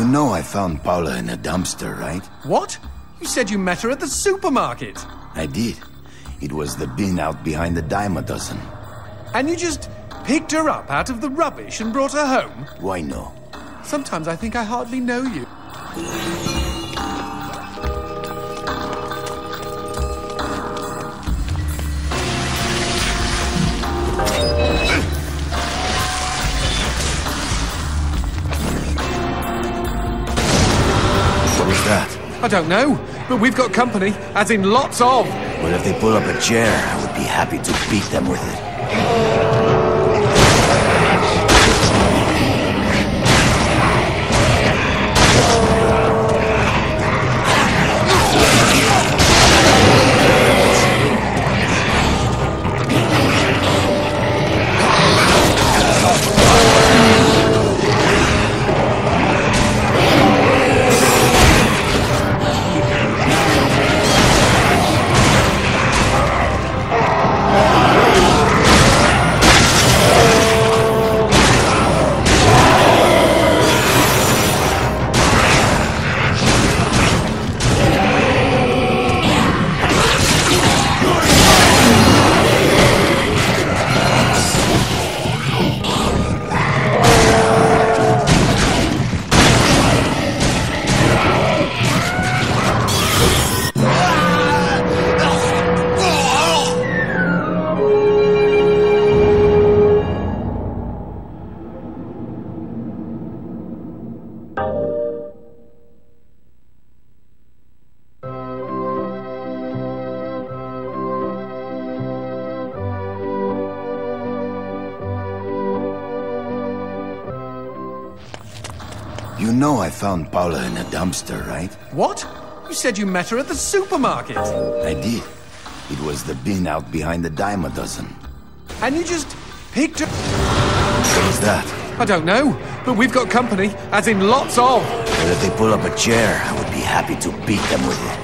know I found Paula in a dumpster, right? What? You said you met her at the supermarket. I did. It was the bin out behind the dime a dozen. And you just picked her up out of the rubbish and brought her home? Why no? Sometimes I think I hardly know you. What was that? I don't know, but we've got company, as in lots of. Well, if they pull up a chair, I would be happy to beat them with it. You know I found Paula in a dumpster, right? What? You said you met her at the supermarket. I did. It was the bin out behind the dime a dozen. And you just picked her... What was that? I don't know, but we've got company, as in lots of. Well, if they pull up a chair, I would be happy to beat them with it.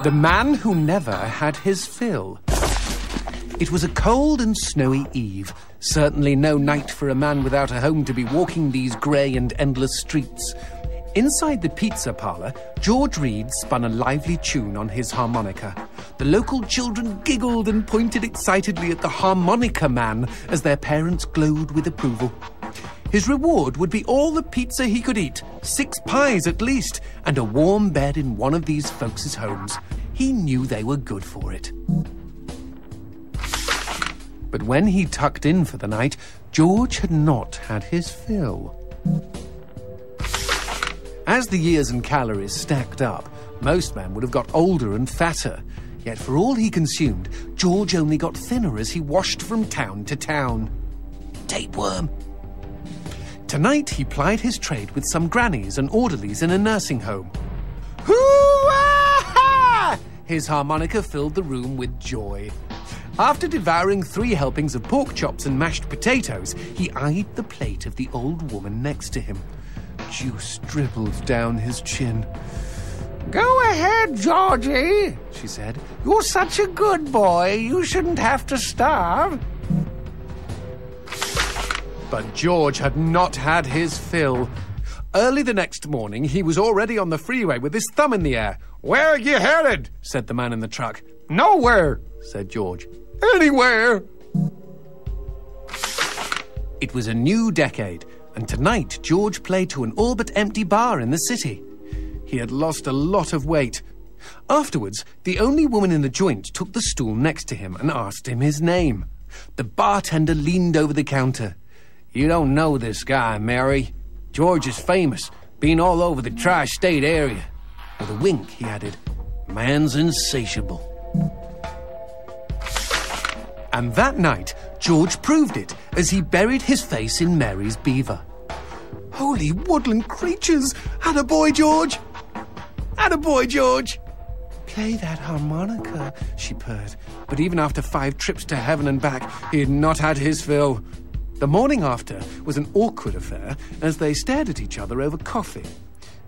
The man who never had his fill. It was a cold and snowy eve. Certainly no night for a man without a home to be walking these grey and endless streets. Inside the pizza parlour, George Reed spun a lively tune on his harmonica. The local children giggled and pointed excitedly at the harmonica man as their parents glowed with approval. His reward would be all the pizza he could eat, 6 pies at least, and a warm bed in one of these folks' homes. He knew they were good for it. But when he tucked in for the night, George had not had his fill. As the years and calories stacked up, most men would have got older and fatter. Yet for all he consumed, George only got thinner as he washed from town to town. Tapeworm. Tonight he plied his trade with some grannies and orderlies in a nursing home. Hoo-ah! His harmonica filled the room with joy. After devouring 3 helpings of pork chops and mashed potatoes, he eyed the plate of the old woman next to him. Juice dribbled down his chin. Go ahead, Georgie, she said. You're such a good boy. You shouldn't have to starve. But George had not had his fill. Early the next morning, he was already on the freeway with his thumb in the air. Where are you headed? Said the man in the truck. Nowhere, said George. Anywhere. It was a new decade, and tonight George played to an all but empty bar in the city. He had lost a lot of weight. Afterwards, the only woman in the joint took the stool next to him and asked him his name. The bartender leaned over the counter. You don't know this guy, Mary. George is famous, been all over the tri-state area. With a wink, he added, man's insatiable. And that night, George proved it as he buried his face in Mary's beaver. Holy woodland creatures! Attaboy, George! Attaboy, George! Play that harmonica, she purred. But even after 5 trips to heaven and back, he had not had his fill. The morning after was an awkward affair as they stared at each other over coffee.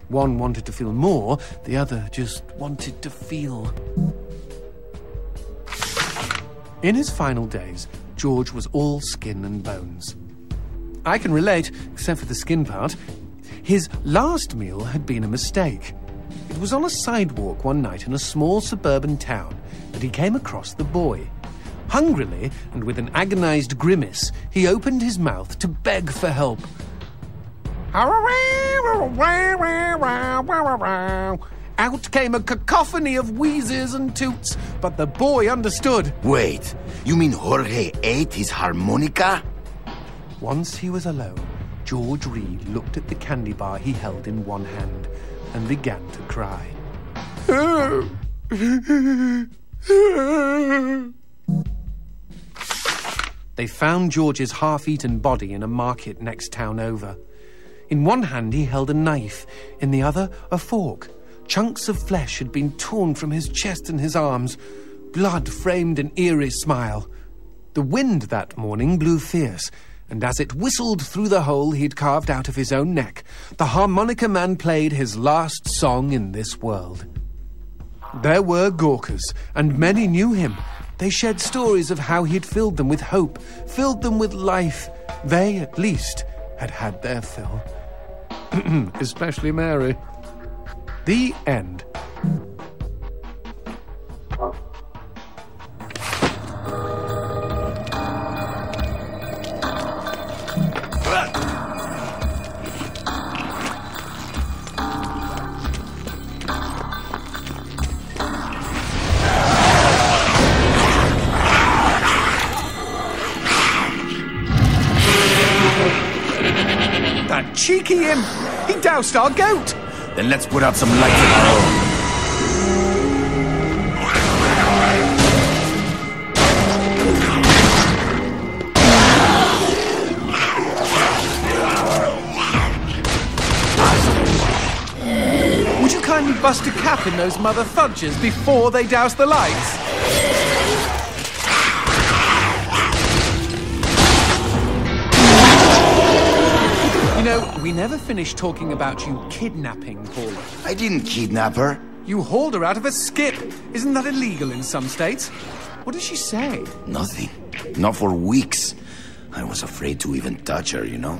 One wanted to feel more, the other just wanted to feel. In his final days, George was all skin and bones. I can relate, except for the skin part. His last meal had been a mistake. It was on a sidewalk one night in a small suburban town that he came across the boy. Hungrily, and with an agonized grimace, he opened his mouth to beg for help. Out came a cacophony of wheezes and toots, but the boy understood. Wait, you mean Jorge ate his harmonica? Once he was alone, George Reed looked at the candy bar he held in one hand and began to cry. They found George's half-eaten body in a market next town over. In one hand he held a knife, in the other a fork. Chunks of flesh had been torn from his chest and his arms. Blood framed an eerie smile. The wind that morning blew fierce, and as it whistled through the hole he'd carved out of his own neck, the harmonica man played his last song in this world. There were Gawkers, and many knew him. They shared stories of how he'd filled them with hope, filled them with life. They, at least, had had their fill. Especially Mary. The end. That cheeky imp! He doused our goat! Then let's put out some lights of our own. Would you kindly bust a cap in those mother fudges before they douse the lights? You know, we never finished talking about you kidnapping Paula. I didn't kidnap her. You hauled her out of a skip. Isn't that illegal in some states? What did she say? Nothing. Not for weeks. I was afraid to even touch her, you know?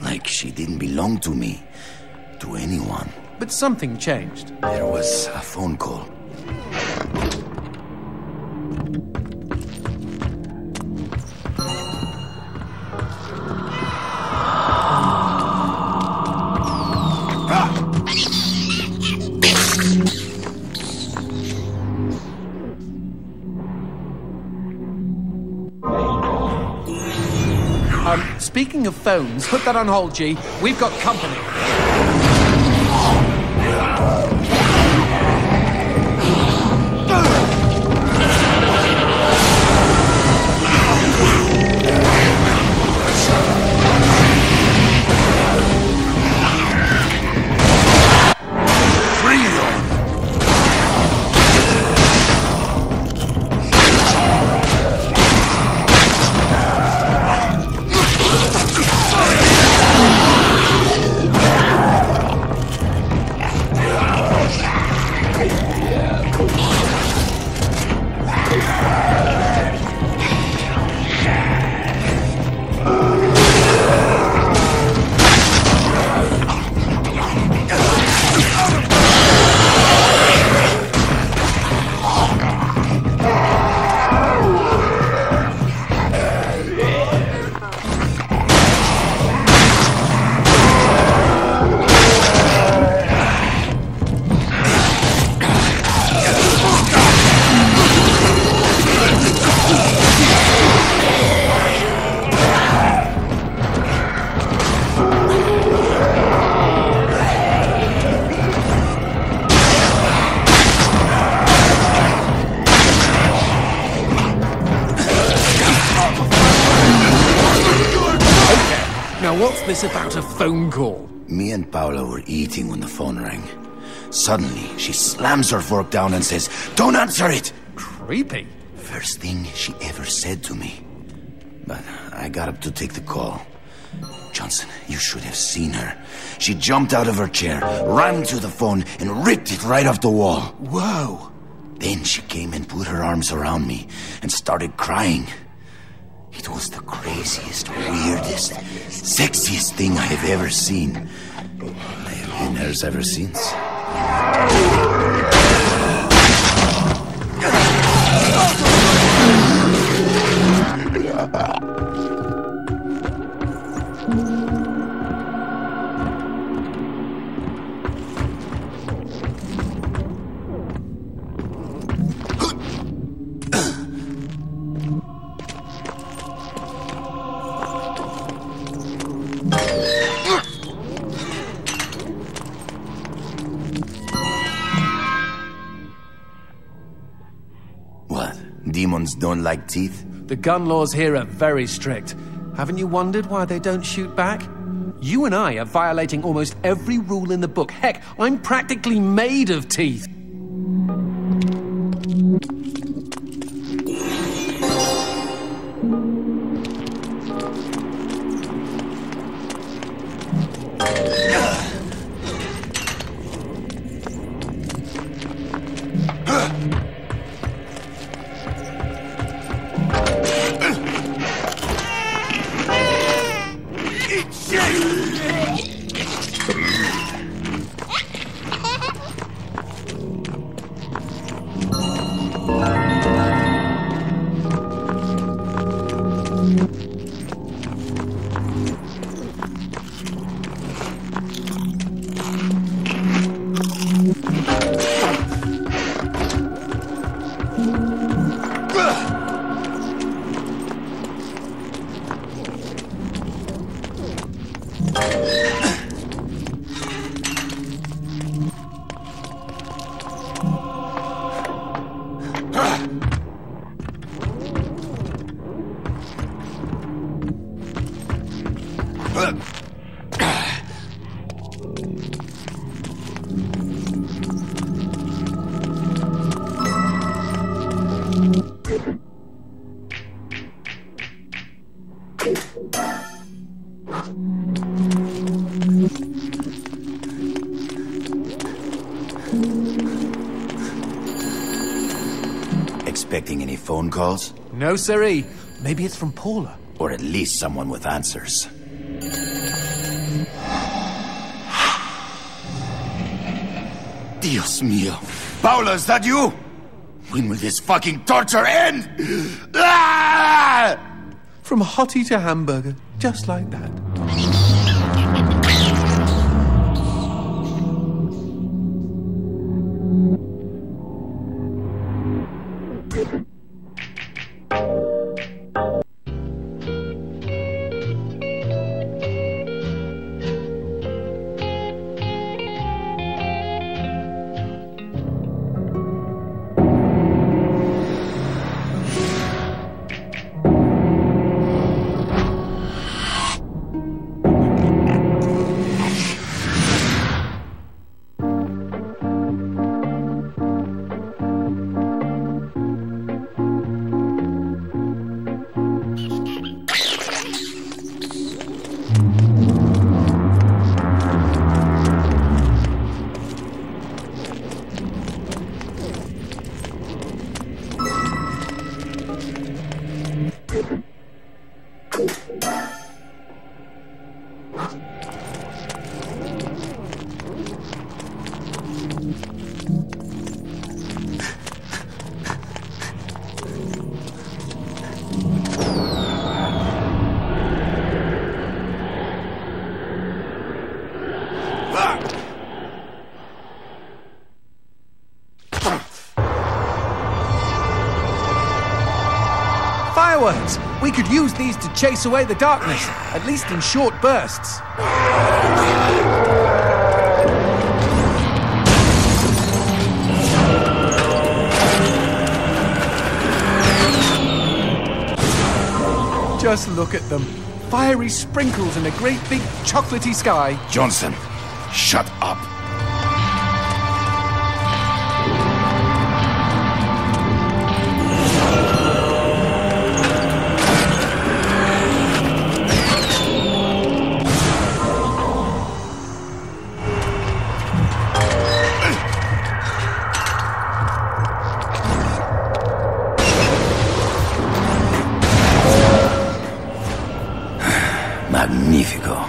Like she didn't belong to me. To anyone. But something changed. There was a phone call. Speaking of phones, put that on hold, G. We've got company. Now what's this about a phone call? Me and Paula were eating when the phone rang. Suddenly, she slams her fork down and says, "Don't answer it!" Creepy. First thing she ever said to me. But I got up to take the call. Johnson, you should have seen her. She jumped out of her chair, ran to the phone, and ripped it right off the wall. Whoa. Then she came and put her arms around me and started crying. It was the craziest, weirdest, sexiest thing I have ever seen. I have been hers ever since. Demons don't like teeth? The gun laws here are very strict. Haven't you wondered why they don't shoot back? You and I are violating almost every rule in the book. Heck, I'm practically made of teeth. Expecting any phone calls? No, siree. Maybe it's from Paula. Or at least someone with answers. Dios mío. Paula, is that you? When will this fucking torture end? Ah! From hottie to hamburger, just like that. Fireworks! We could use these to chase away the darkness, at least in short bursts. Just look at them. fiery sprinkles in a great big chocolatey sky. Johnson, shut up. Magnifico.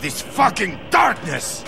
This fucking darkness!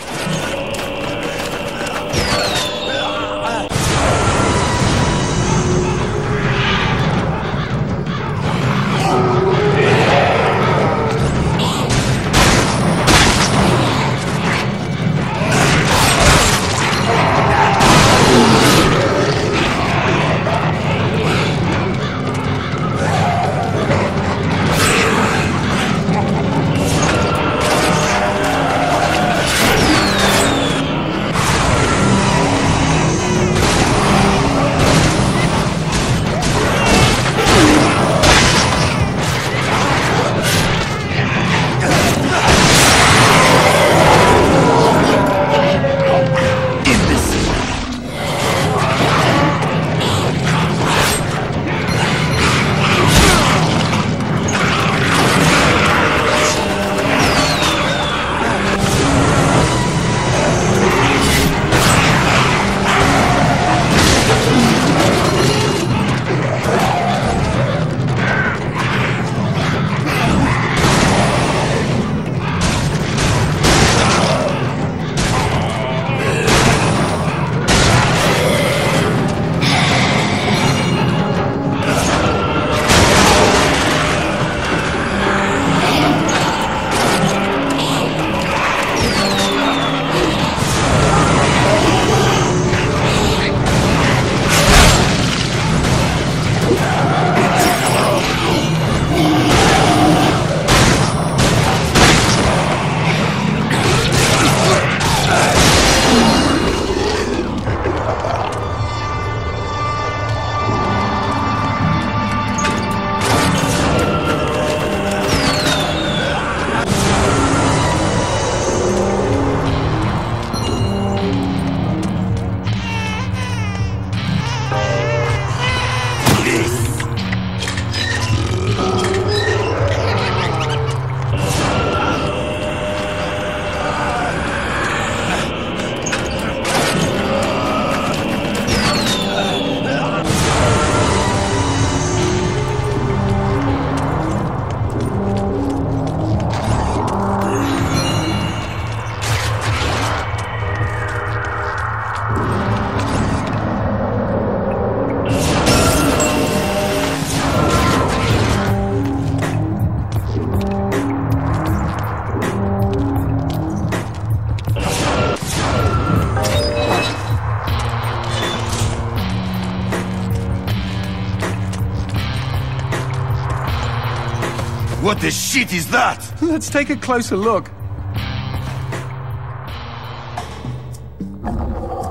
What the shit is that? Let's take a closer look.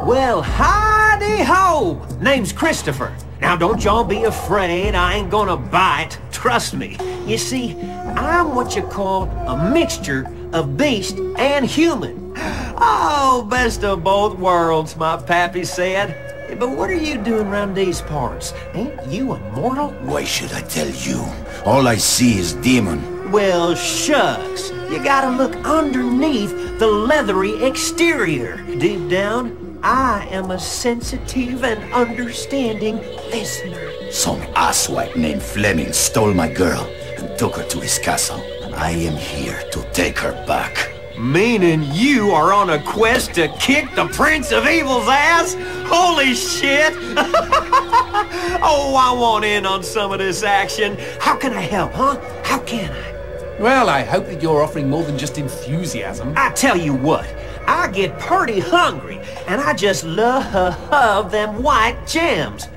Well, howdy-ho! Name's Christopher. Now, don't y'all be afraid. I ain't gonna bite. Trust me. You see, I'm what you call a mixture of beast and human. Oh, best of both worlds, my pappy said. but what are you doing around these parts? Ain't you immortal? Why should I tell you? All I see is demon. Well, shucks. You gotta look underneath the leathery exterior. Deep down, I am a sensitive and understanding listener. Some asswipe named Fleming stole my girl and took her to his castle. And I am here to take her back. Meaning you are on a quest to kick the Prince of Evil's ass? Holy shit! Oh, I want in on some of this action. How can I help, huh? How can I? Well, I hope that you're offering more than just enthusiasm. I tell you what, I get pretty hungry, and I just love them white gems.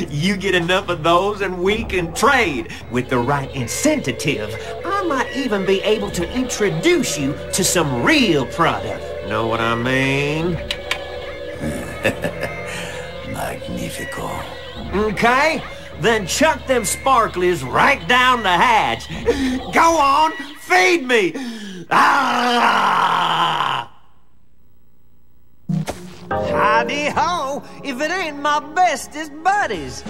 You get enough of those and we can trade. With the right incentive, I might even be able to introduce you to some real product. Know what I mean? Magnifico. Okay, then chuck them sparklies right down the hatch. Go on, feed me! Ah! Howdy-ho, if it ain't my bestest buddies.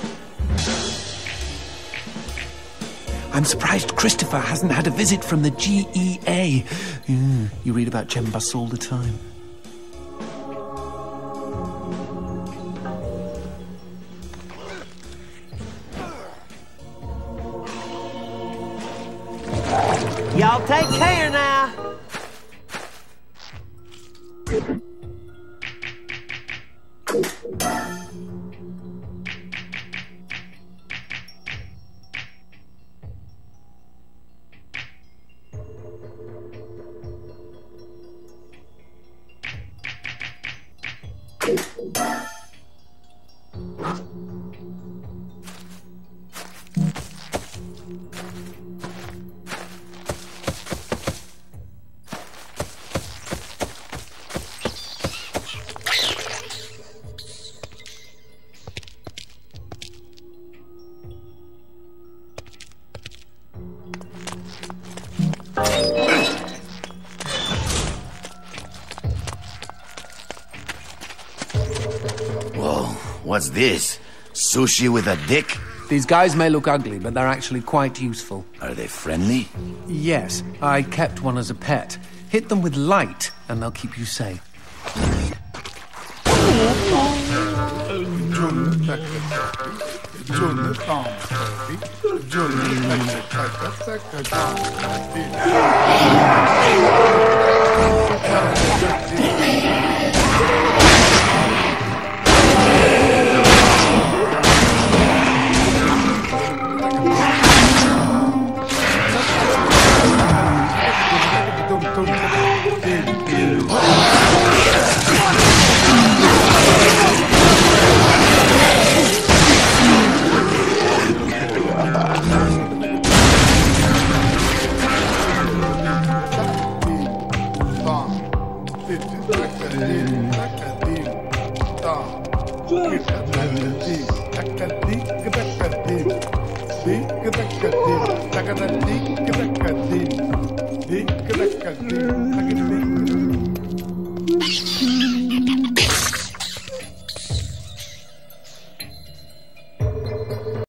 I'm surprised Christopher hasn't had a visit from the GEA. You read about gem busts all the time. Y'all take care now. Whoa, what's this? Sushi with a dick? These guys may look ugly, but they're actually quite useful. Are they friendly? Yes, I kept one as a pet. Hit them with light, and they'll keep you safe. Di